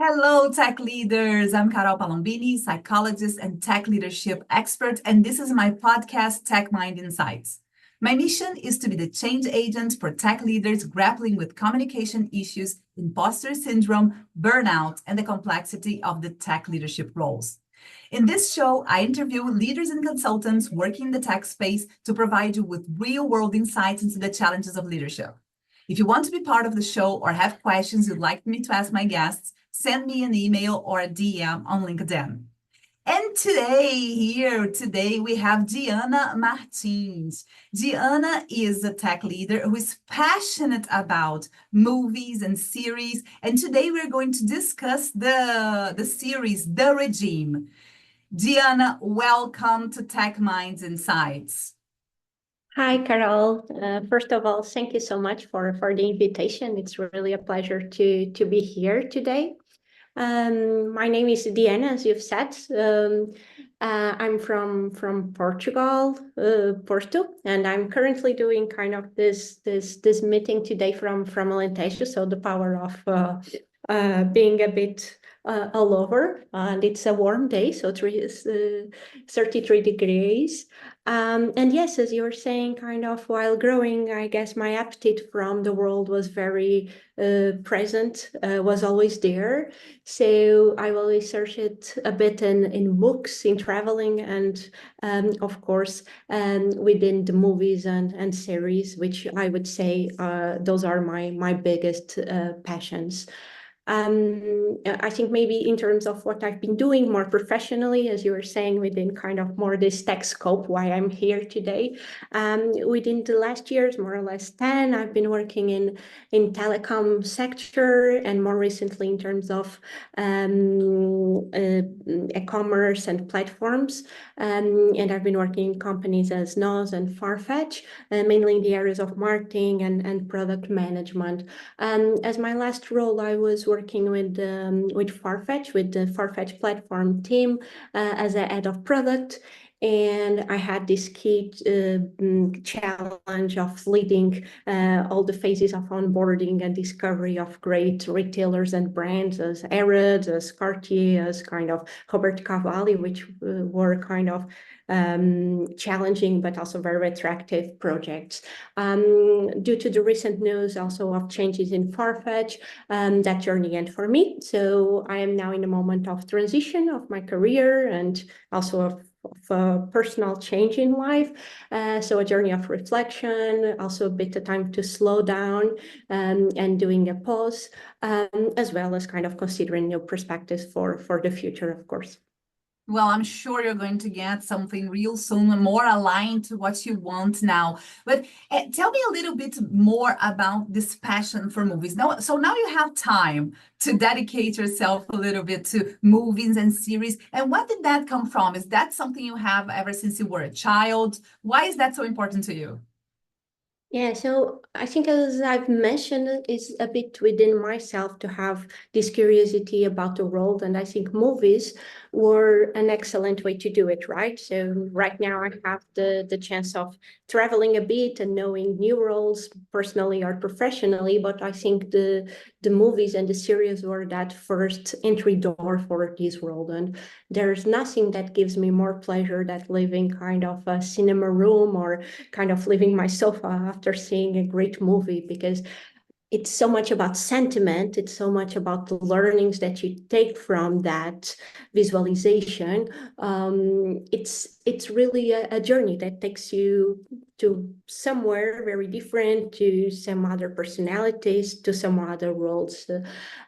Hello, tech leaders. I'm Carol Palombini, psychologist and tech leadership expert, and this is my podcast, TechMind Insights. My mission is to be the change agent for tech leaders grappling with communication issues, imposter syndrome, burnout, and the complexity of the tech leadership roles. In this show, I interview leaders and consultants working in the tech space to provide you with real world insights into the challenges of leadership. If you want to be part of the show or have questions you'd like me to ask my guests, send me an email or a DM on LinkedIn. And today we have Diana Martins. Diana is a tech leader who is passionate about movies and series. And today we're going to discuss the series, The Regime. Diana, welcome to Tech Minds Insights. Hi, Carol. First of all, thank you so much for the invitation. It's really a pleasure to be here today. My name is Diana, as you've said. I'm from Portugal, Porto, and I'm currently doing kind of this meeting today from Alentejo. So the power of being a bit all over, and it's a warm day, so it's 33 degrees. And yes, as you were saying, kind of while growing, I guess my appetite from the world was very present, was always there. So I always search it a bit in books, in traveling, and of course, within the movies and series, which I would say those are my biggest passions. I think maybe in terms of what I've been doing more professionally, as you were saying, within kind of more this tech scope, why I'm here today. Within the last years, more or less 10, I've been working in telecom sector, and more recently in terms of e-commerce and platforms. And I've been working in companies as NOS and Farfetch, mainly in the areas of marketing and product management. As my last role, I was working with Farfetch, with the Farfetch platform team as a head of product. And I had this key challenge of leading all the phases of onboarding and discovery of great retailers and brands as Harrods, as Cartier, as kind of Roberto Cavalli, which were kind of challenging but also very attractive projects. Due to the recent news also of changes in Farfetch, that journey ended for me. So I am now in a moment of transition of my career and also of a personal change in life. So a journey of reflection, also a bit of time to slow down and doing a pause, as well as kind of considering new perspectives for the future, of course. Well, I'm sure you're going to get something real soon, more aligned to what you want now. But tell me a little bit more about this passion for movies. So now you have time to dedicate yourself a little bit to movies and series. And what did that come from? Is that something you have ever since you were a child? Why is that so important to you? Yeah, so I think as I've mentioned, it's a bit within myself to have this curiosity about the world. And I think movies were an excellent way to do it, right? So right now I have the chance of traveling a bit and knowing new roles personally or professionally. But I think the movies and the series were that first entry door for this world. And there's nothing that gives me more pleasure than leaving kind of a cinema room or kind of leaving my sofa after seeing a great movie, because it's so much about sentiment. It's so much about the learnings that you take from that visualization. It's really a journey that takes you to somewhere very different, to some other personalities, to some other worlds.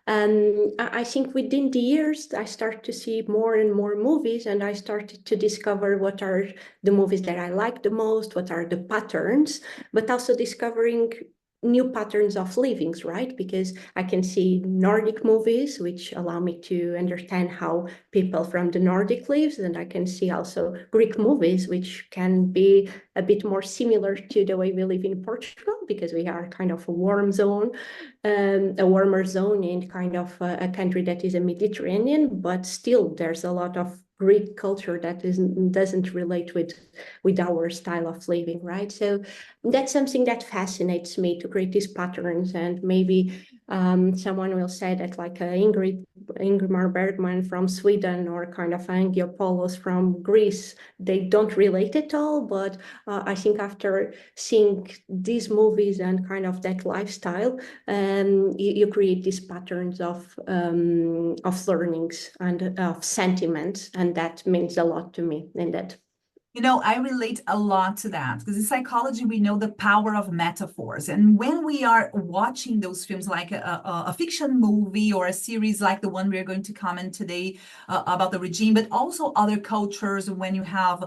I think within the years, I start to see more and more movies, and I started to discover what are the movies that I like the most, what are the patterns, but also discovering new patterns of livings, right? Because I can see Nordic movies, which allow me to understand how people from the Nordic lives, and I can see also Greek movies, which can be a bit more similar to the way we live in Portugal, because we are kind of a warm zone, a warmer zone in kind of a country that is a Mediterranean, but still there's a lot of Greek culture that doesn't relate with our style of living, right? So that's something that fascinates me, to create these patterns and maybe Someone will say that like Ingmar Bergman from Sweden or kind of Angiopoulos from Greece, they don't relate at all. But I think after seeing these movies and kind of that lifestyle, you create these patterns of learnings and of sentiments, and that means a lot to me. And that. I relate a lot to that because in psychology, we know the power of metaphors. And when we are watching those films, like a fiction movie or a series like the one we're going to comment today about the regime, but also other cultures, when you have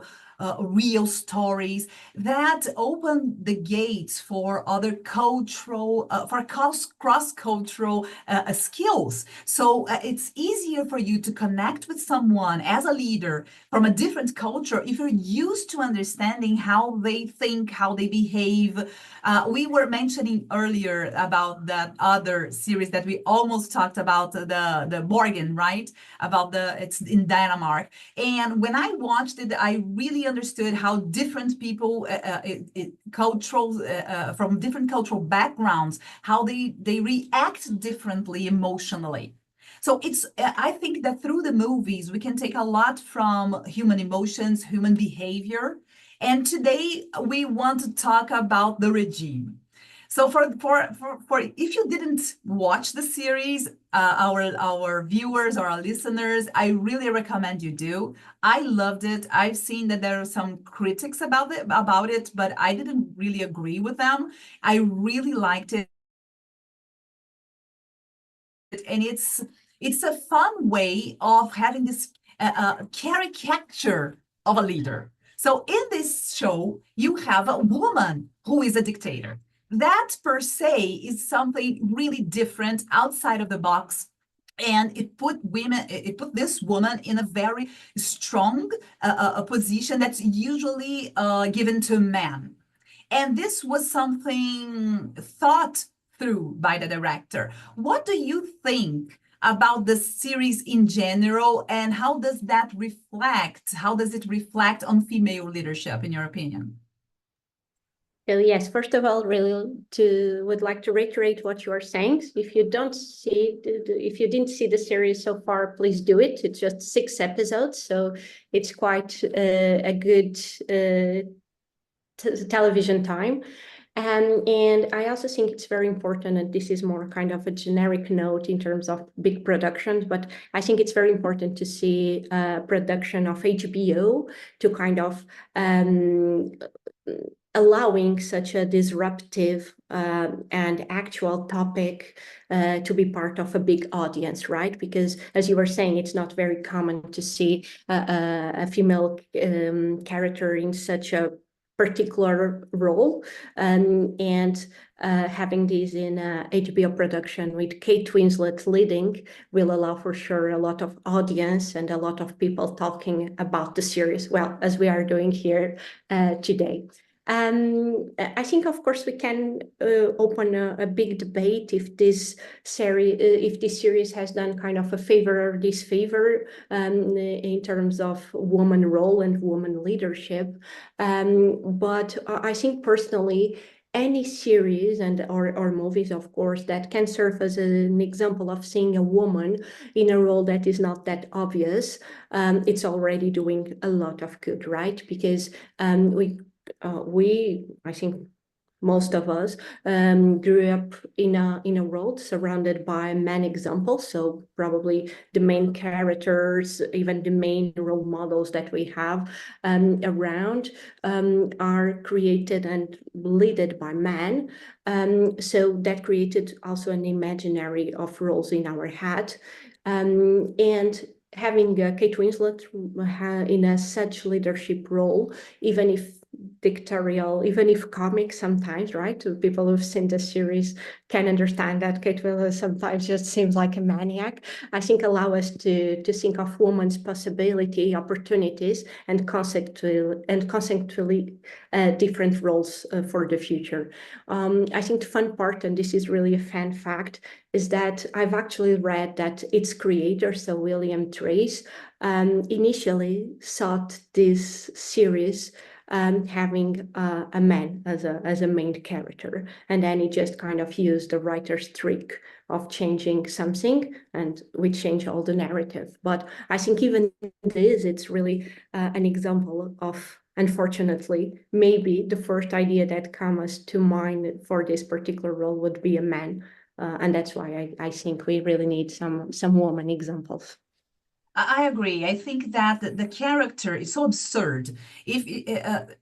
real stories that open the gates for other cultural, for cross-cultural skills. So it's easier for you to connect with someone as a leader from a different culture if you're used to understanding how they think, how they behave. We were mentioning earlier about that other series that we almost talked about, the Morgan, right? It's in Denmark. And when I watched it, I really understood how different people, from different cultural backgrounds, how they react differently emotionally. So I think that through the movies, we can take a lot from human emotions, human behavior. And today we want to talk about the regime. So for if you didn't watch the series, our viewers or our listeners, I really recommend you do. I loved it. I've seen that there are some critics about it, but I didn't really agree with them. I really liked it. And it's a fun way of having this caricature of a leader. So in this show, you have a woman who is a dictator. That per se is something really different outside of the box. And it put this woman in a very strong position that's usually given to men. And this was something thought through by the director. What do you think about the series in general, and how does it reflect on female leadership, in your opinion? So yes, first of all, really would like to reiterate what you are saying. If you if you didn't see the series so far, please do it. It's just 6 episodes, so it's quite a good television time. And I also think it's very important, and this is more kind of a generic note in terms of big productions, but I think it's very important to see production of HBO to kind of allowing such a disruptive and actual topic to be part of a big audience, right? Because as you were saying, it's not very common to see a female character in such a particular role, and having this in HBO production with Kate Winslet leading will allow for sure a lot of audience and a lot of people talking about the series, well, as we are doing here today. I think, of course, we can open a big debate if this series has done kind of a favor or disfavor in terms of woman role and woman leadership. But I think personally, any series or movies, of course, that can serve as an example of seeing a woman in a role that is not that obvious, it's already doing a lot of good, right? Because I think most of us grew up in a world surrounded by man examples. So probably the main characters, even the main role models that we have around are created and led by men. So that created also an imaginary of roles in our head. And having Kate Winslet in a such leadership role, even if dictatorial, even if comic sometimes, right? People who've seen the series can understand that Kate Winslet sometimes just seems like a maniac. I think allow us to think of women's possibility, opportunities, and conceptually different roles for the future. I think the fun part, and this is really a fun fact, is that I've actually read that its creator, so William Trace, initially thought this series having a man as a main character, and then he just kind of used the writer's trick of changing something, and we change all the narrative. But I think even this, it's really an example of, unfortunately, maybe the first idea that comes to mind for this particular role would be a man. And that's why I think we really need some woman examples. I agree. I think that the character is so absurd. If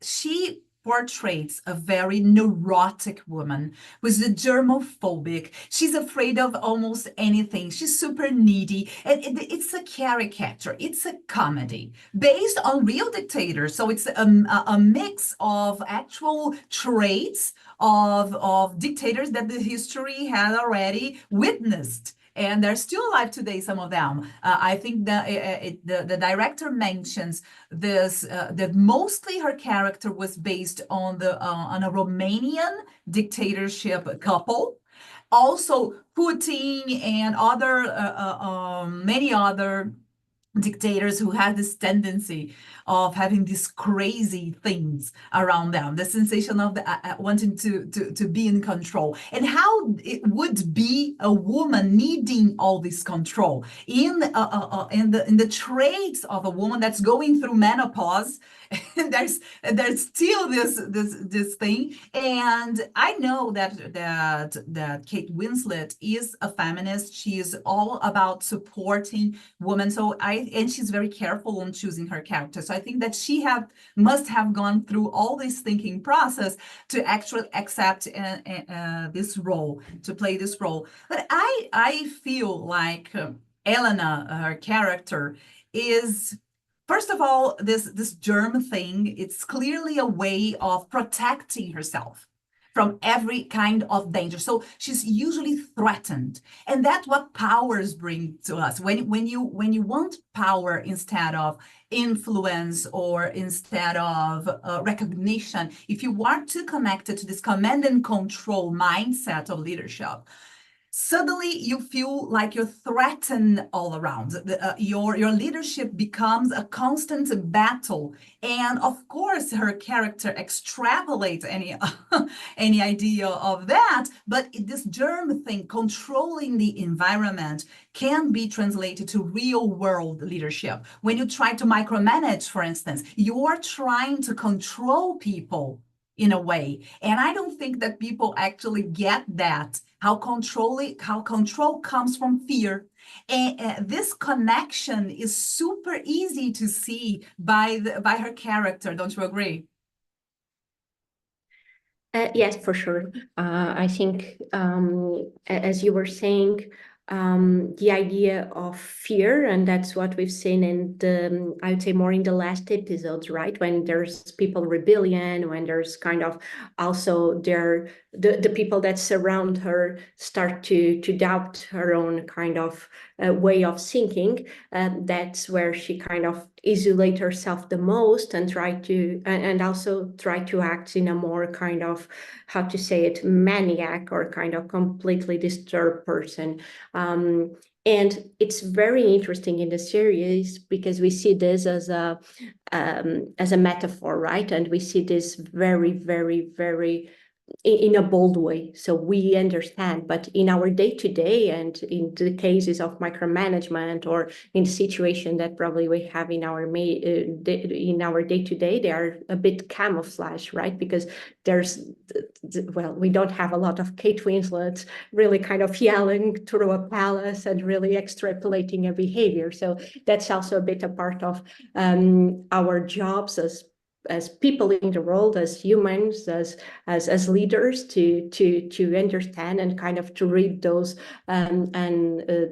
she portrays a very neurotic woman who's a germophobic, she's afraid of almost anything. She's super needy, and it's a caricature. It's a comedy based on real dictators. So it's a mix of actual traits of dictators that the history had already witnessed, and they're still alive today, some of them. I think that the director mentions this, that mostly her character was based on a Romanian dictatorship couple. Also, Putin and many other dictators who had this tendency of having these crazy things around them, the sensation of wanting to be in control, and how it would be a woman needing all this control in the traits of a woman that's going through menopause. And there's still this thing. And I know that Kate Winslet is a feminist. She is all about supporting women. And she's very careful on choosing her character. So I think that she must have gone through all this thinking process to actually accept this role, to play this role. But I feel like Elena, her character, is, first of all, this germ thing, it's clearly a way of protecting herself from every kind of danger. So she's usually threatened. And that's what powers bring to us. When you want power instead of influence, or instead of recognition, if you are too connected to this command and control mindset of leadership, suddenly you feel like you're threatened all around. Your leadership becomes a constant battle. And of course, her character extrapolates any idea of that. But this germ thing, controlling the environment, can be translated to real world leadership. When you try to micromanage, for instance, you're trying to control people in a way. And I don't think that people actually get that, how control comes from fear. And this connection is super easy to see by her character. Don't you agree? Yes, for sure. I think, as you were saying, the idea of fear, and that's what we've seen in the, I would say, more in the last episodes, right? When there's people rebellion, when there's kind of also the people that surround her start to doubt her own kind of way of thinking. That's where she kind of isolate herself the most, and also try to act in a more kind of, how to say it, maniac, or kind of completely disturbed person. And it's very interesting in the series because we see this as a metaphor, right? And we see this very, very, very in a bold way. So we understand, but in our day-to-day, and in the cases of micromanagement, or in the situation that probably we have in our day-to-day, they are a bit camouflage, right? Because we don't have a lot of Kate Winslet really kind of yelling through a palace and really extrapolating a behavior. So that's also a bit a part of our jobs as people in the world, as humans, as leaders, to understand and kind of to read those and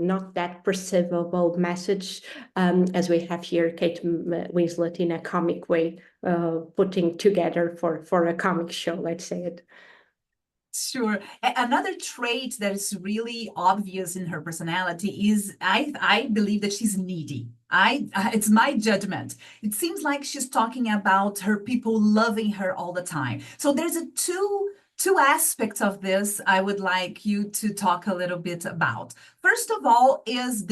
not that perceivable message, as we have here Kate Winslet in a comic way, putting together for a comic show, let's say it. Sure. Another trait that is really obvious in her personality is, I believe that she's needy. It's my judgment. It seems like she's talking about her people loving her all the time. So there's Two aspects of this I would like you to talk a little bit about. First of all, is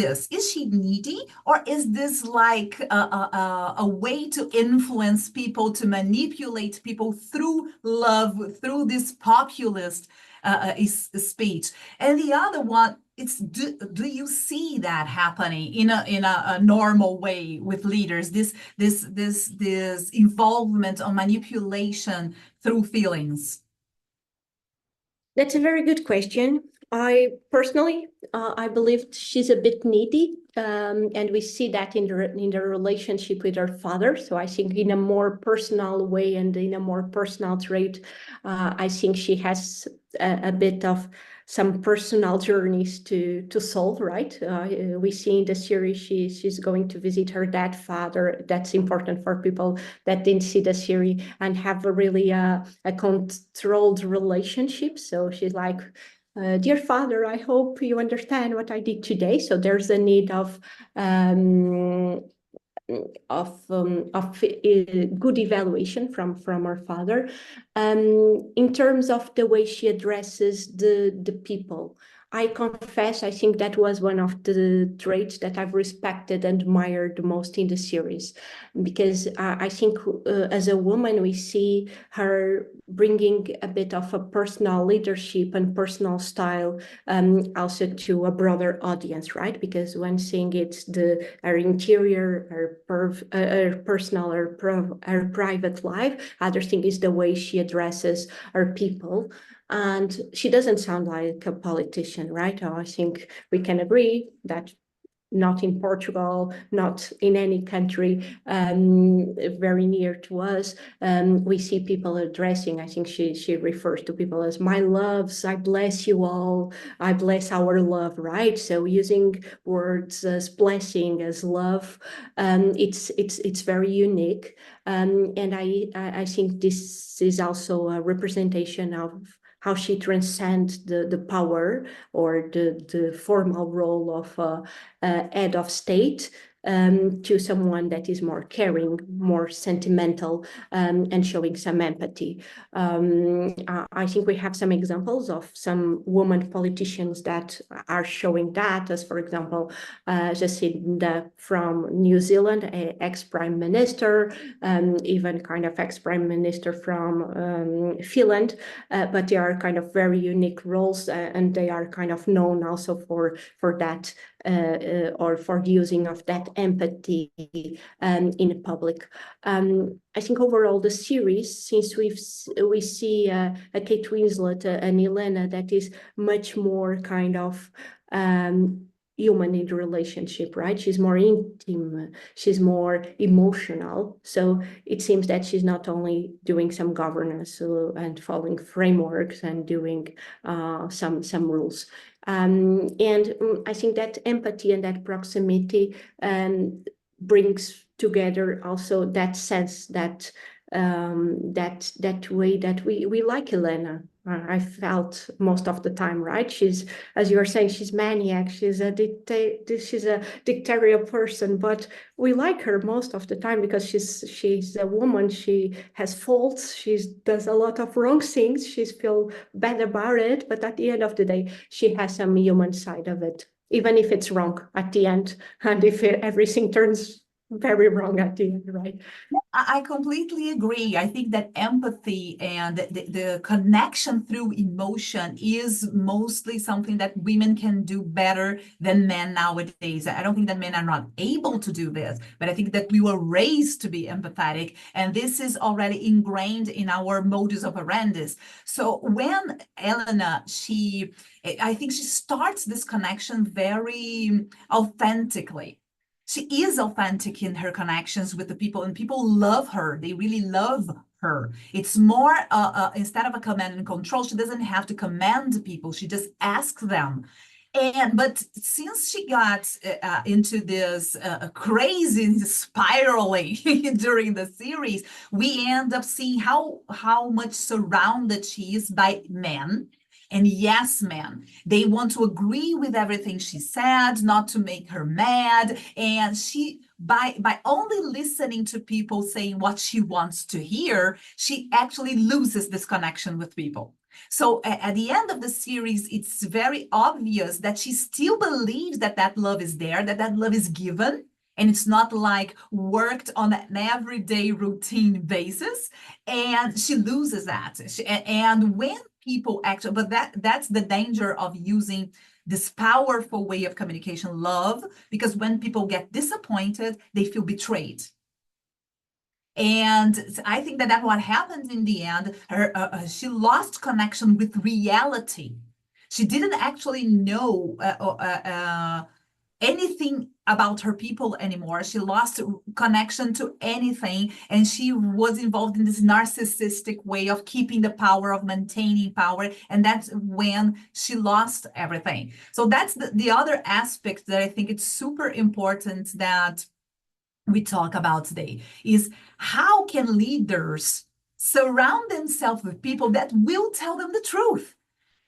she needy, or is this like a way to influence people, to manipulate people through love, through this populist speech? And the other one, it's do you see that happening in a normal way with leaders? This involvement on manipulation through feelings. That's a very good question. I personally, I believe she's a bit needy, and we see that in the relationship with her father. So I think in a more personal way and in a more personal trait, I think she has a bit of some personal journeys to solve. Right? We see in the series she's going to visit her dead father. That's important for people that didn't see the series and have a really a controlled relationship. So she's like, dear father, I hope you understand what I did today. So there's a need um, of good evaluation from her father. In terms of the way she addresses the people, I confess, I think that was one of the traits that I've respected and admired the most in the series, because I think as a woman, we see her bringing a bit of a personal leadership and personal style also to a broader audience, right? Because one thing it's her interior, her personal, her private life. Other thing is the way she addresses her people. And she doesn't sound like a politician, right? I think we can agree that not in Portugal, not in any country very near to us. We see people addressing, I think she refers to people as my loves, I bless you all, I bless our love, right? So using words as blessing, as love, it's very unique. And I think this is also a representation of how she transcends the power or the formal role of head of state to someone that is more caring, more sentimental, and showing some empathy. I think we have some examples of some women politicians that are showing that, as for example, Jacinda from New Zealand, ex-prime minister, even kind of ex-prime minister from Finland, but they are kind of very unique roles, and they are kind of known also for that or for the using of that empathy in public. I think overall the series, since we see a Kate Winslet and Elena that is much more kind of human in the relationship, right? She's more intimate, she's more emotional. So it seems that she's not only doing some governance and following frameworks and doing some rules. And I think that empathy and that proximity brings together also that sense that that way that we like Elena. I felt most of the time, right? She's, as you were saying, she's maniac. She's a dictatorial person, but we like her most of the time because she's a woman. She has faults. She does a lot of wrong things. She feels bad about it, but at the end of the day, she has some human side of it, even if it's wrong at the end, and if everything turns very wrong at the end, right? I completely agree. I think that empathy and the connection through emotion is mostly something that women can do better than men nowadays. I don't think that men are not able to do this, but I think that we were raised to be empathetic, and this is already ingrained in our modus operandi. So when Elena, I think she starts this connection very authentically. She is authentic in her connections with the people, and people love her. They really love her. It's more instead of a command and control, she doesn't have to command people. She just asks them. But since she got into this crazy spiraling during the series, we end up seeing how much surrounded she is by men. and yes men. They want to agree with everything she said, not to make her mad. And she, by only listening to people saying what she wants to hear, she actually loses this connection with people. So at the end of the series, it's very obvious that she still believes that that love is there, that that love is given, and it's not like worked on an everyday routine basis, and she loses that. And when people actually, but that's the danger of using this powerful way of communication, love, because when people get disappointed, they feel betrayed. And I think that that's what happened in the end. She lost connection with reality. She didn't actually know anything about her people anymore. She lost connection to anything, and she was involved in this narcissistic way of keeping the power, of maintaining power, and that's when she lost everything. So that's the other aspect that I think it's super important that we talk about today, is how can leaders surround themselves with people that will tell them the truth.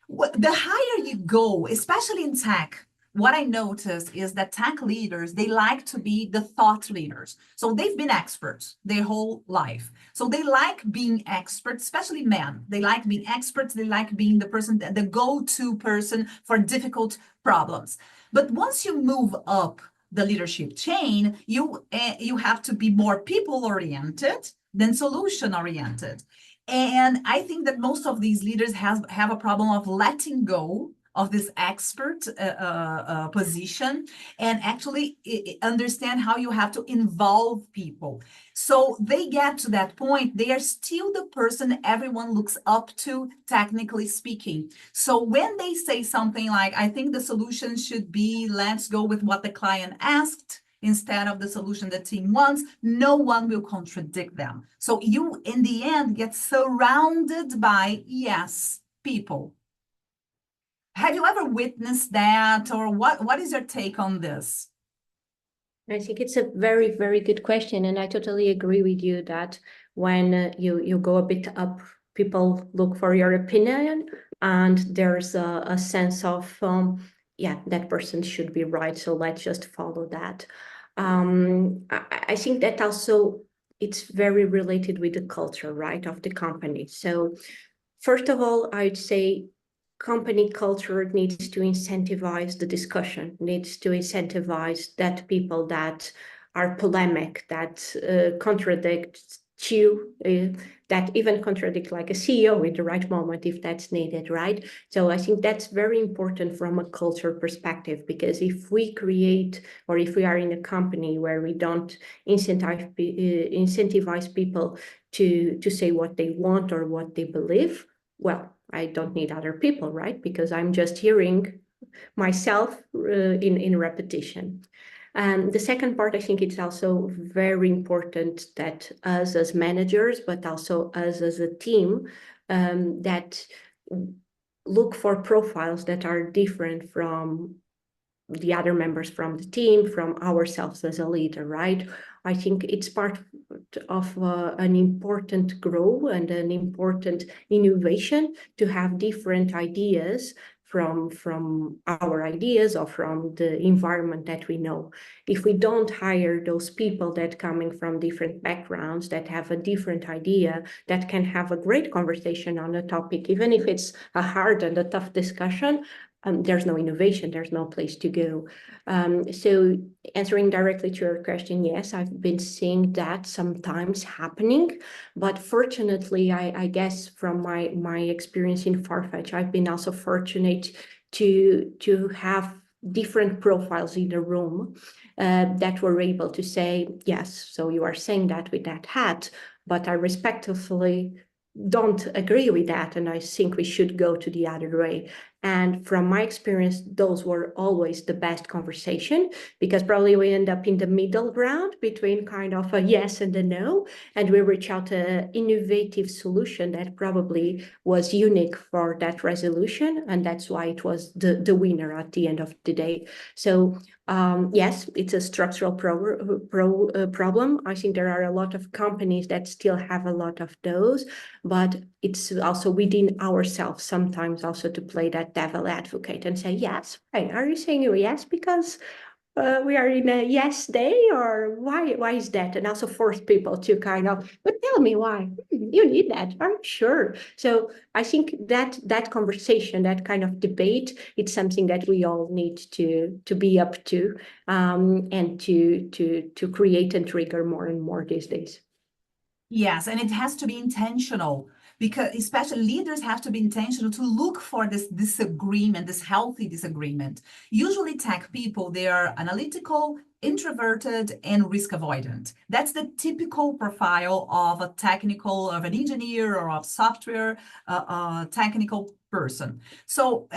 The higher you go, especially in tech, what I notice is that tech leaders, they like to be the thought leaders. So they've been experts their whole life. So they like being experts, especially men. They like being experts. They like being the person, the go-to person for difficult problems. But once you move up the leadership chain, you have to be more people-oriented than solution-oriented. And I think that most of these leaders have a problem of letting go of this expert position and actually understand how you have to involve people. So they get to that point, they are still the person everyone looks up to, technically speaking. So when they say something like, I think the solution should be, let's go with what the client asked, instead of the solution the team wants, no one will contradict them. So you, in the end, get surrounded by yes people. Have you ever witnessed that, or what is your take on this? I think it's a very, very good question. And I totally agree with you that when you go a bit up, people look for your opinion, and there's a sense of, yeah, that person should be right, so let's just follow that. I think that also it's very related with the culture, right, of the company. So first of all, I'd say company culture needs to incentivize the discussion, needs to incentivize that people that are polemic, that contradict you, that even contradict like a CEO in the right moment if that's needed, right? So I think that's very important from a culture perspective, because if we create, or if we are in a company where we don't incentivize people to say what they want or what they believe, well, I don't need other people, right? Because I'm just hearing myself in repetition. The second part, I think it's also very important that us as managers, but also us as a team, that look for profiles that are different from the other members from the team, from ourselves as a leader, right? I think it's part of an important growth and an important innovation to have different ideas from our ideas or from the environment that we know. If we don't hire those people that coming from different backgrounds, that have a different idea, that can have a great conversation on a topic, even if it's a hard and a tough discussion, there's no innovation, there's no place to go. So answering directly to your question, yes, I've been seeing that sometimes happening, but fortunately, I guess from my experience in Farfetch, I've been also fortunate to have different profiles in the room that were able to say, yes, so you are saying that with that hat, but I respectfully don't agree with that, and I think we should go to the other way. And from my experience, those were always the best conversation, because probably we end up in the middle ground between kind of a yes and a no, and we reach out an innovative solution that probably was unique for that resolution, and that's why it was the winner at the end of the day. So yes, it's a structural problem. I think there are a lot of companies that still have a lot of those, but it's also within ourselves sometimes also to play that devil advocate and say, yes, right, are you saying yes because we are in a yes day, or why is that? And also force people to kind of, but tell me why. You need that, are you sure? So I think that conversation, that kind of debate, it's something that we all need to be up to, and to create and trigger more and more these days. Yes, and it has to be intentional, because especially leaders have to be intentional to look for this disagreement, this healthy disagreement. Usually tech people, they are analytical, introverted, and risk avoidant. That's the typical profile of of an engineer or of software technical person. So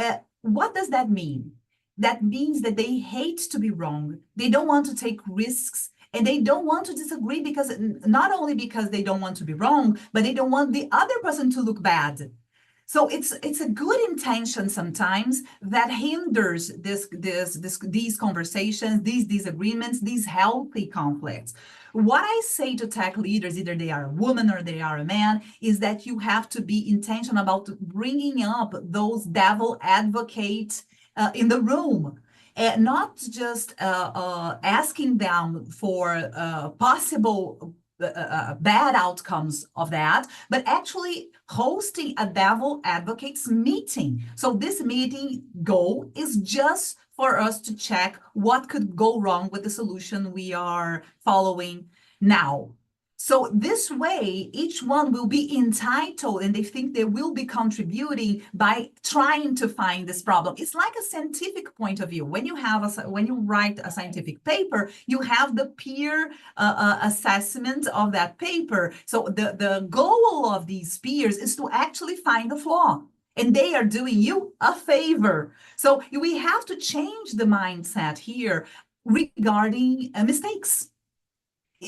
what does that mean? That means that they hate to be wrong. They don't want to take risks, and they don't want to disagree, because not only because they don't want to be wrong, but they don't want the other person to look bad. So it's a good intention sometimes that hinders these conversations, these disagreements, these healthy conflicts. What I say to tech leaders, either they are a woman or they are a man, is that you have to be intentional about bringing up those devil advocates in the room, and not just asking them for possible bad outcomes of that, but actually hosting a devil advocates meeting. So this meeting goal is just for us to check what could go wrong with the solution we are following now. So this way, each one will be entitled, and they think they will be contributing by trying to find this problem. It's like a scientific point of view. When you write a scientific paper, you have the peer assessment of that paper. So the goal of these peers is to actually find the flaw, and they are doing you a favor. So we have to change the mindset here regarding mistakes.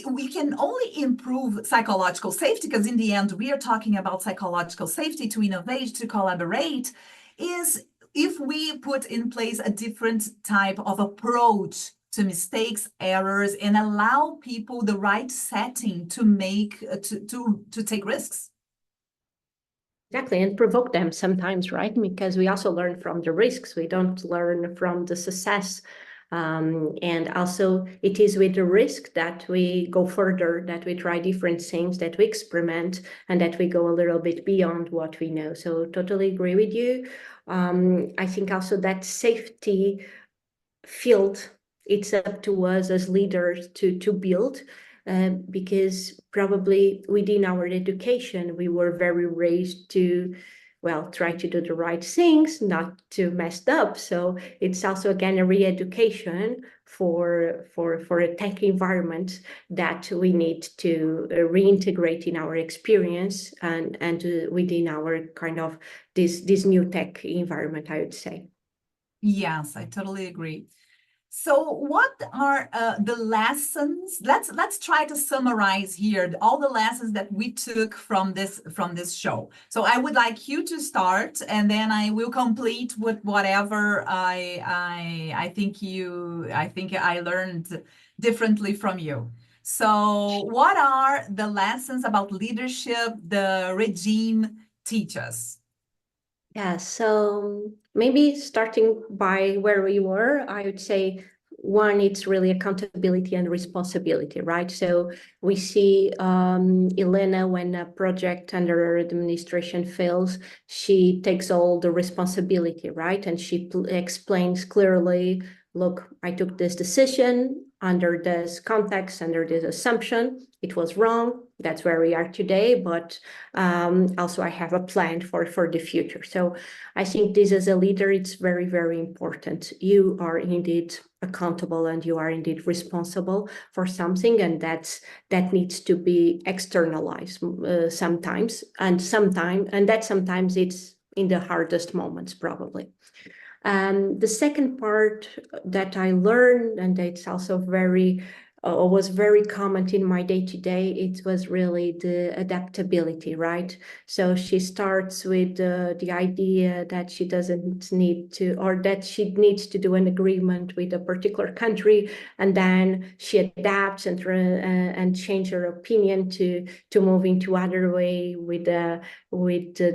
We can only improve psychological safety, because in the end, we are talking about psychological safety, to innovate, to collaborate, is if we put in place a different type of approach to mistakes, errors, and allow people the right setting to make to take risks. Exactly, and provoke them sometimes, right? Because we also learn from the risks. We don't learn from the success. And also it is with the risk that we go further, that we try different things, that we experiment, and that we go a little bit beyond what we know. So totally agree with you. I think also that safety field, it's up to us as leaders to build, because probably within our education, we were very raised to, well, try to do the right things, not to mess up. So it's also, again, a re-education for a tech environment that we need to reintegrate in our experience and within our kind of this new tech environment, I would say. Yes, I totally agree. So what are the lessons? Let's try to summarize here all the lessons that we took from this show. So I would like you to start, and then I will complete with whatever I think I learned differently from you. So what are the lessons about leadership the regime teaches? Yeah, so maybe starting by where we were, I would say one, it's really accountability and responsibility, right? So we see Elena, when a project under her administration fails, she takes all the responsibility, right? And she explains clearly, look, I took this decision under this context, under this assumption. It was wrong. That's where we are today, but also I have a plan for the future. So I think this, as a leader, it's very, very important. You are indeed accountable, and you are indeed responsible for something, and that needs to be externalized sometimes, and that sometimes it's in the hardest moments, probably. The second part that I learned, and it's also was very common in my day-to-day, it was really the adaptability, right? So she starts with the idea that she doesn't need to, or that she needs to do an agreement with a particular country, and then she adapts and change her opinion to move into other way with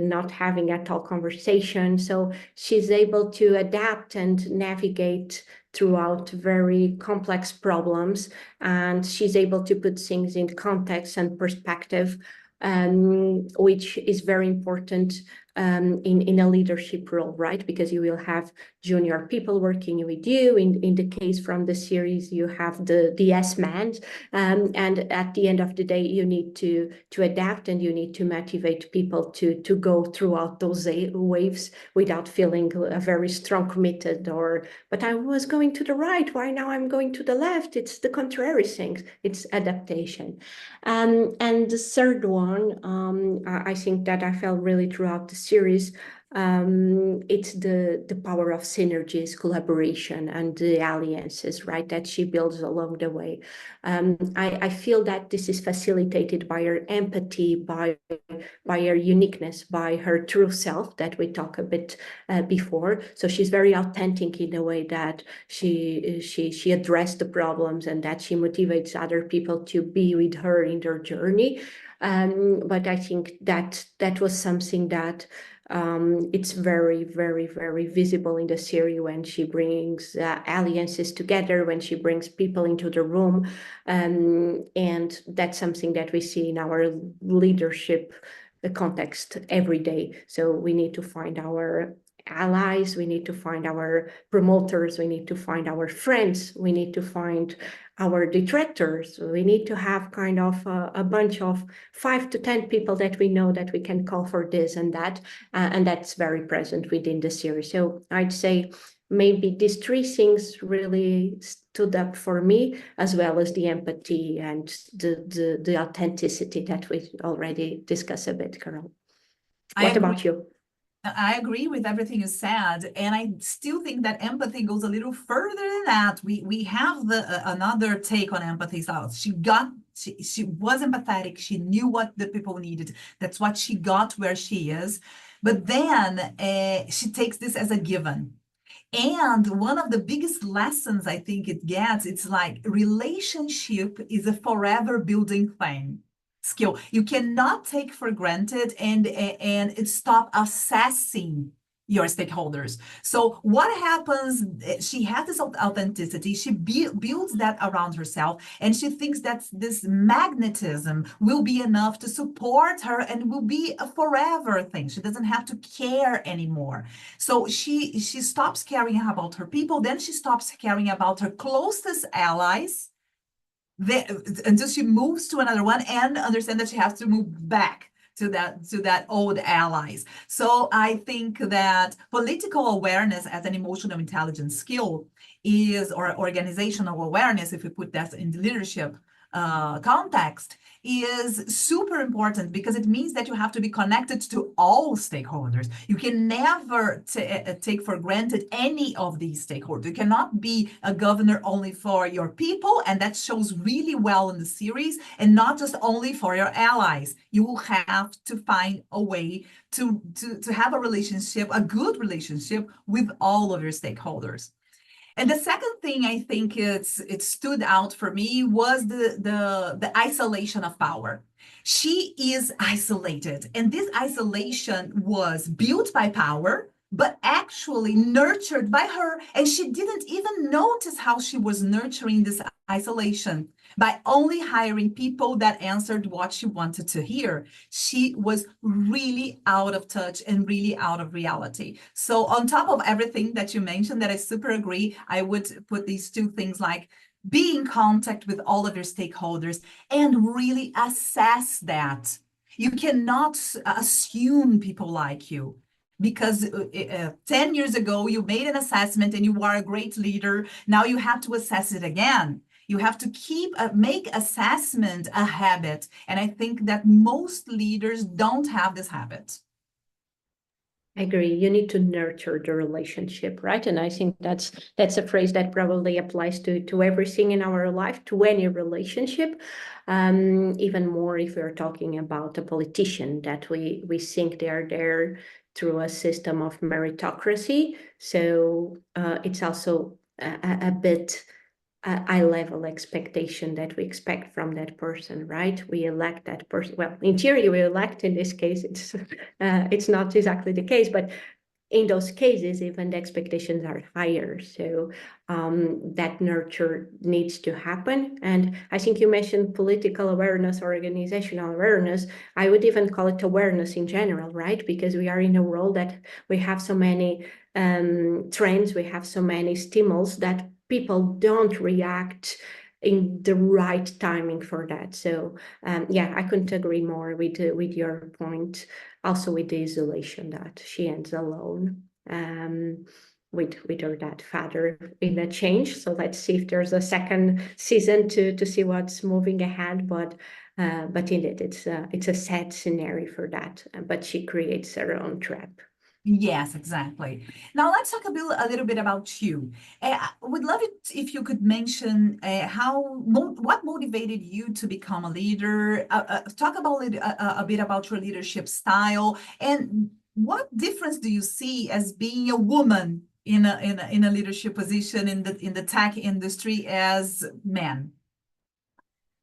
not having at all conversation. So she's able to adapt and navigate throughout very complex problems, and she's able to put things in context and perspective, which is very important in a leadership role, right? Because you will have junior people working with you. In the case from the series, you have the yes man, and at the end of the day, you need to adapt, and you need to motivate people to go throughout those waves without feeling a very strong committed, or but I was going to the right, why now I'm going to the left? It's the contrary things. It's adaptation. And the third one, I think that I felt really throughout the series, it's the power of synergies, collaboration, and the alliances, right, that she builds along the way. I feel that this is facilitated by her empathy, by her uniqueness, by her true self that we talked a bit before. So she's very authentic in the way that she addressed the problems, and that she motivates other people to be with her in their journey. But I think that was something that it's very, very, very visible in the series when she brings alliances together, when she brings people into the room. And that's something that we see in our leadership context every day. So we need to find our allies, we need to find our promoters, we need to find our friends, we need to find our detractors. We need to have kind of a bunch of 5 to 10 people that we know that we can call for this and that, and that's very present within the series. So I'd say maybe these 3 things really stood up for me, as well as the empathy and the authenticity that we already discussed a bit, Carol. What about you? I agree with everything you said, and I still think that empathy goes a little further than that. We have another take on empathy. So she was empathetic. She knew what the people needed. That's what she got where she is. But then she takes this as a given. And one of the biggest lessons I think it gets, it's like relationship is a forever building thing. Skill you cannot take for granted and stop assessing your stakeholders. So what happens, she has this authenticity, she builds that around herself, and she thinks that this magnetism will be enough to support her and will be a forever thing. She doesn't have to care anymore. So she stops caring about her people, then she stops caring about her closest allies, until she moves to another one and understand that she has to move back to that old allies. So I think that political awareness as an emotional intelligence skill is, or organizational awareness, if we put that in the leadership context, is super important, because it means that you have to be connected to all stakeholders. You can never take for granted any of these stakeholders. You cannot be a governor only for your people, and that shows really well in the series, and not just only for your allies. You will have to find a way to have a relationship, a good relationship with all of your stakeholders. And the second thing I think it stood out for me was the isolation of power. She is isolated, and this isolation was built by power, but actually nurtured by her. And she didn't even notice how she was nurturing this isolation by only hiring people that answered what she wanted to hear. She was really out of touch and really out of reality. So on top of everything that you mentioned, that I super agree, I would put these 2 things, like be in contact with all of your stakeholders and really assess that. You cannot assume people like you, because 10 years ago you made an assessment and you are a great leader. Now you have to assess it again. You have to make assessment a habit. And I think that most leaders don't have this habit. I agree. You need to nurture the relationship, right? And I think that's a phrase that probably applies to everything in our life, to any relationship. Even more if we're talking about a politician, that we think they are there through a system of meritocracy. So it's also a bit eye level expectation that we expect from that person, right? We elect that person. Well, in theory, we elect. In this case, it's not exactly the case, but in those cases, even the expectations are higher. So that nurture needs to happen. And I think you mentioned political awareness, organizational awareness. I would even call it awareness in general, right? Because we are in a world that we have so many trends, we have so many stimuli that people don't react in the right timing for that. So yeah, I couldn't agree more with your point. Also with the isolation that she ends alone with her dad father in a change. So let's see if there's a second season to see what's moving ahead. But indeed, it's a sad scenario for that. But she creates her own trap. Yes, exactly. Now let's talk a little bit about you. I would love it if you could mention what motivated you to become a leader. Talk about a bit about your leadership style, and what difference do you see as being a woman in a leadership position in the tech industry as men?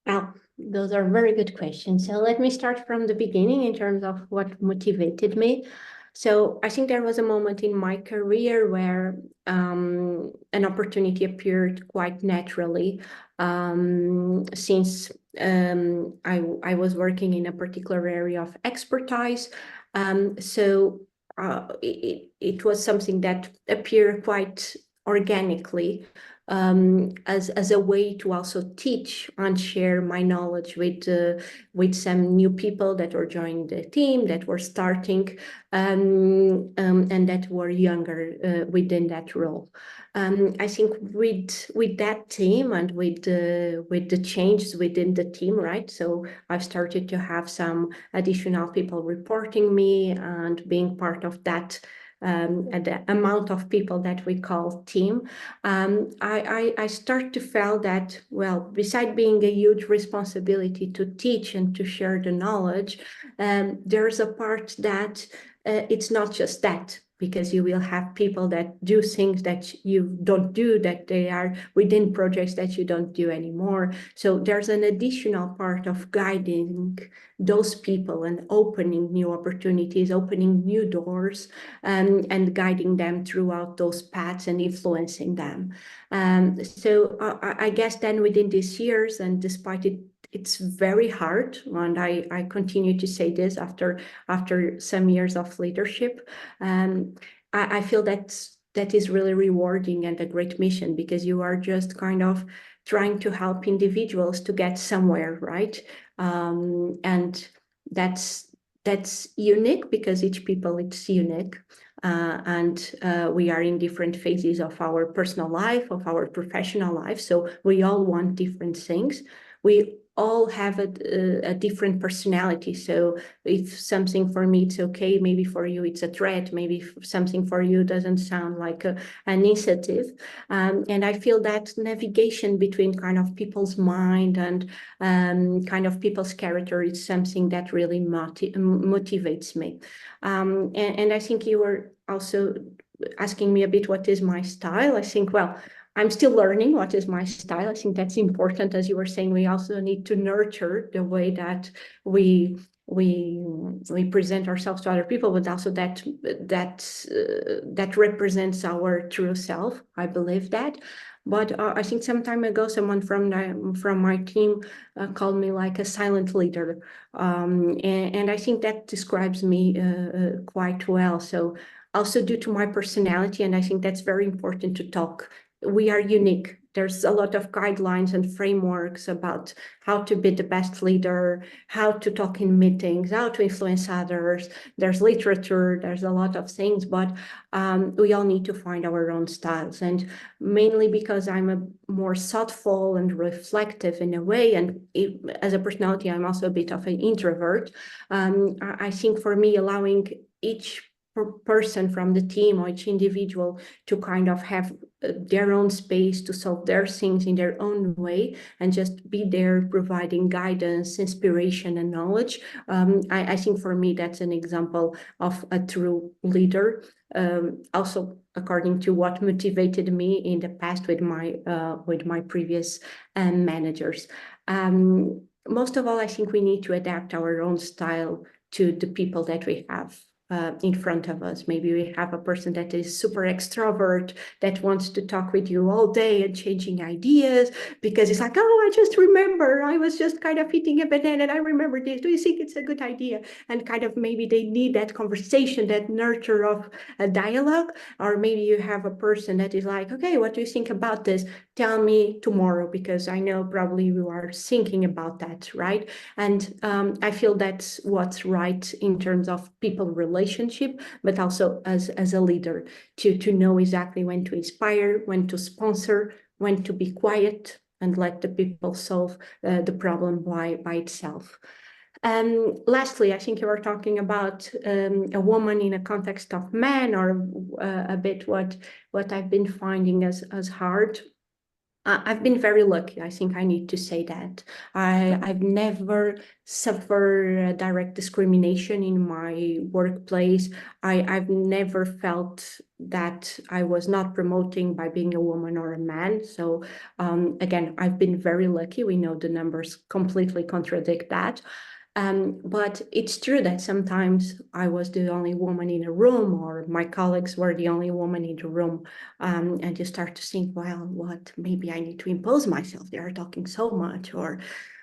Well, those are very good questions. So let me start from the beginning in terms of what motivated me. So I think there was a moment in my career where an opportunity appeared quite naturally, since I was working in a particular area of expertise. So it was something that appeared quite organically, as a way to also teach and share my knowledge with some new people that were joining the team, that were starting, and that were younger within that role. I think with that team and with the changes within the team, right? So I've started to have some additional people reporting me and being part of that. And the amount of people that we call team, I start to feel that, well, beside being a huge responsibility to teach and to share the knowledge, there's a part that it's not just that, because you will have people that do things that you don't do, that they are within projects that you don't do anymore. So there's an additional part of guiding those people and opening new opportunities, opening new doors, and guiding them throughout those paths and influencing them. So I guess then within these years, and despite it's very hard, and I continue to say this after some years of leadership. I feel that is really rewarding and a great mission, because you are just kind of trying to help individuals to get somewhere, right? And that's unique, because each people it's unique. And we are in different phases of our personal life, of our professional life. So we all want different things. We all have a different personality. So if something for me it's okay, maybe for you it's a threat, maybe something for you doesn't sound like an initiative. And I feel that navigation between kind of people's mind and kind of people's character is something that really motivates me. And I think you were also asking me a bit what is my style. I think, well, I'm still learning what is my style. I think that's important. As you were saying, we also need to nurture the way that we present ourselves to other people, but also that represents our true self. I believe that. But I think some time ago, someone from my team called me like a silent leader, and I think that describes me quite well. So also due to my personality, and I think that's very important to talk. We are unique. There's a lot of guidelines and frameworks about how to be the best leader, how to talk in meetings, how to influence others. There's literature, there's a lot of things, but we all need to find our own styles. And mainly because I'm a more thoughtful and reflective in a way, and as a personality, I'm also a bit of an introvert. I think for me, allowing each person from the team or each individual to kind of have their own space to solve their things in their own way and just be there providing guidance, inspiration, and knowledge. I think for me, that's an example of a true leader. Also, according to what motivated me in the past with my previous managers. Most of all, I think we need to adapt our own style to the people that we have in front of us. Maybe we have a person that is super extrovert, that wants to talk with you all day and changing ideas because it's like, oh, I just remember I was just kind of eating a banana and I remember this. Do you think it's a good idea? And kind of maybe they need that conversation, that nurture of a dialogue. Or maybe you have a person that is like, okay, what do you think about this? Tell me tomorrow, because I know probably you are thinking about that, right? And I feel that's what's right in terms of people relationship, but also as a leader to know exactly when to inspire, when to sponsor, when to be quiet and let the people solve the problem by itself. Lastly, I think you were talking about a woman in a context of man, or a bit what I've been finding as hard. I've been very lucky. I think I need to say that. I've never suffered direct discrimination in my workplace. I've never felt that I was not promoting by being a woman or a man. So again, I've been very lucky. We know the numbers completely contradict that. But it's true that sometimes I was the only woman in a room, or my colleagues were the only woman in the room. And you start to think, well, what, maybe I need to impose myself. They are talking so much, or,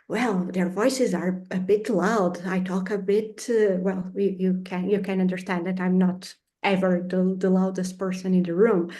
well, their voices are a bit loud. I talk a bit, well, you can understand that I'm not ever the loudest person in the room.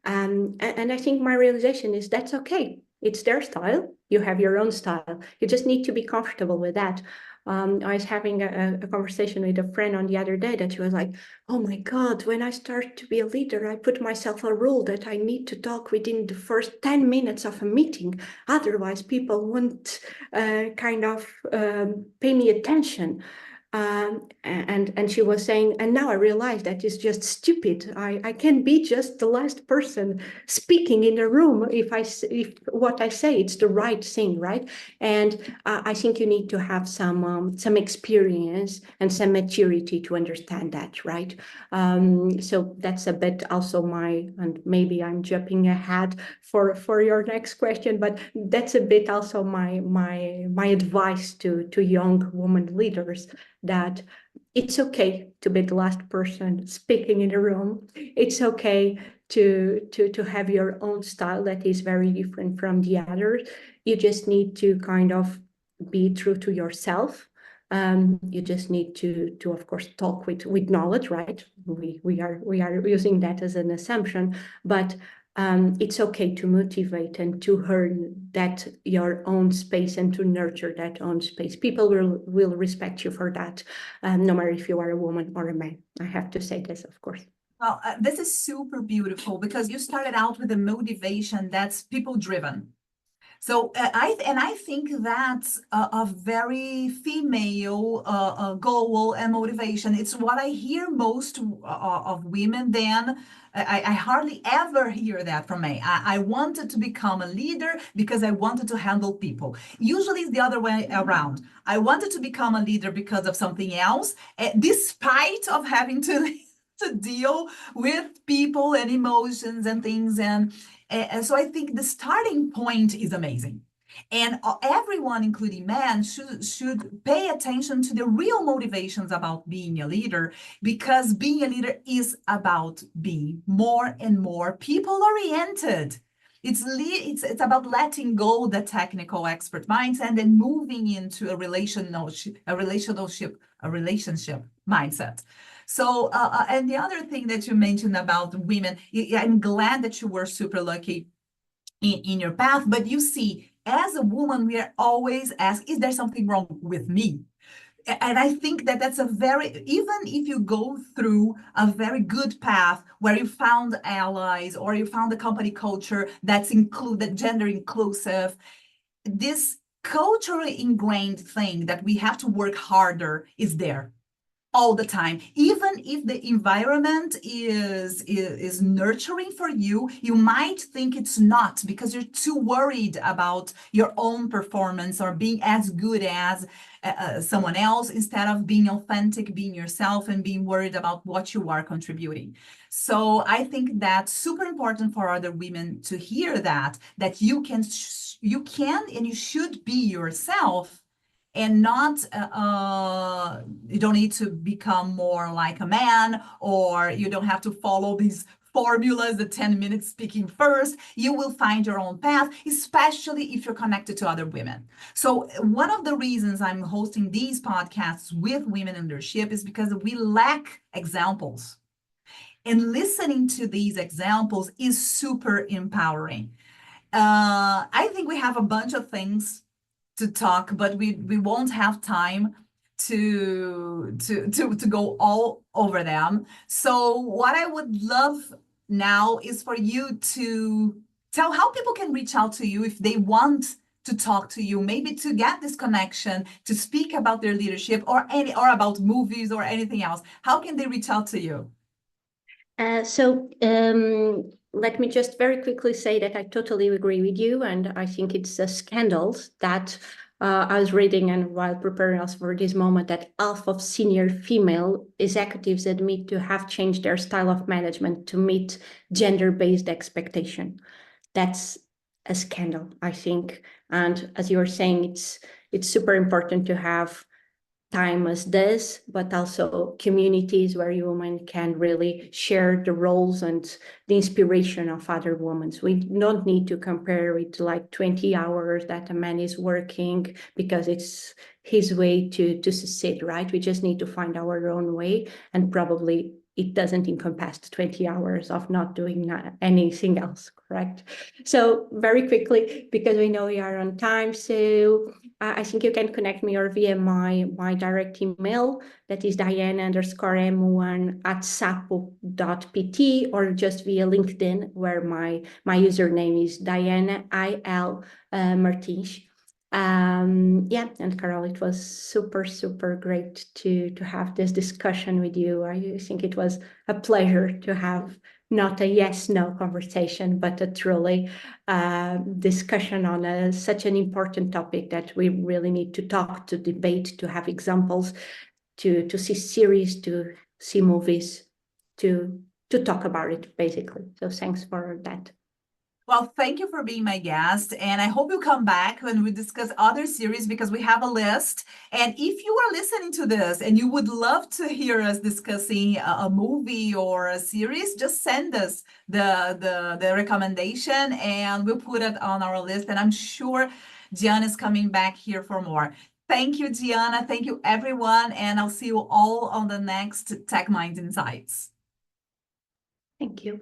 And I think my realization is that's okay. It's their style. You have your own style. You just need to be comfortable with that. I was having a conversation with a friend on the other day that she was like, oh my God, when I start to be a leader, I put myself a rule that I need to talk within the first 10 minutes of a meeting. Otherwise, people won't kind of pay me attention. And she was saying, and now I realize that is just stupid. I can be just the last person speaking in the room if what I say it's the right thing, right? And I think you need to have some experience and some maturity to understand that, right? So that's a bit also and maybe I'm jumping ahead for your next question, but that's a bit also my advice to young women leaders, that it's okay to be the last person speaking in the room. It's okay to have your own style that is very different from the others. You just need to kind of be true to yourself. You just need to of course talk with knowledge, right? We are using that as an assumption, but it's okay to motivate and to earn that your own space and to nurture that own space. People will respect you for that, no matter if you are a woman or a man. I have to say this, of course. Well, this is super beautiful because you started out with a motivation that's people driven. So I think that's a very female goal and motivation. It's what I hear most of women. Then I hardly ever hear that from me. I wanted to become a leader because I wanted to handle people. Usually it's the other way around. I wanted to become a leader because of something else, despite of having to to deal with people and emotions and things. And so I think the starting point is amazing. And everyone, including men, should pay attention to the real motivations about being a leader, because being a leader is about being more and more people-oriented. It's about letting go the technical expert mindset and moving into a relationship mindset. So, and the other thing that you mentioned about women, I'm glad that you were super lucky in your path, but you see, as a woman, we are always asked, is there something wrong with me? And I think that that's even if you go through a very good path where you found allies or you found a company culture that's gender inclusive, this culturally ingrained thing that we have to work harder is there. all the time. Even if the environment is nurturing for you, you might think it's not because you're too worried about your own performance or being as good as someone else, instead of being authentic, being yourself, and being worried about what you are contributing. So I think that's super important for other women to hear that you can and you should be yourself, and not you don't need to become more like a man, or you don't have to follow these formulas, the 10 minutes speaking first. You will find your own path, especially if you're connected to other women. So one of the reasons I'm hosting these podcasts with women in leadership is because we lack examples, and listening to these examples is super empowering. I think we have a bunch of things to talk, but we won't have time to go all over them. So what I would love now is for you to tell how people can reach out to you if they want to talk to you, maybe to get this connection, to speak about their leadership, or about movies or anything else. How can they reach out to you? Let me just very quickly say that I totally agree with you, and I think it's a scandal that I was reading, and while preparing us for this moment, that half of senior female executives admit to have changed their style of management to meet gender-based expectation. That's a scandal, I think. And as you were saying, it's super important to have time as this, but also communities where women can really share the roles and the inspiration of other women. We don't need to compare it to like 20 hours that a man is working because it's his way to succeed, right? We just need to find our own way, and probably it doesn't encompass 20 hours of not doing anything else, correct? So very quickly, because we know we are on time, so I think you can connect me or via my direct email, that is diana_m1@sapo.pt, or just via LinkedIn, where my username is Diana IL Martins. Yeah, and Carol, it was super great to have this discussion with you. I think it was a pleasure to have not a yes/no conversation, but a truly discussion on such an important topic that we really need to talk, to debate, to have examples, to see series, to see movies, to talk about it, basically. So thanks for that. Well, thank you for being my guest, and I hope you come back when we discuss other series, because we have a list. And if you are listening to this and you would love to hear us discussing a movie or a series, just send us the recommendation, and we'll put it on our list. And I'm sure Gianna is coming back here for more. Thank you, Gianna. Thank you, everyone, and I'll see you all on the next TechMind Insights. Thank you.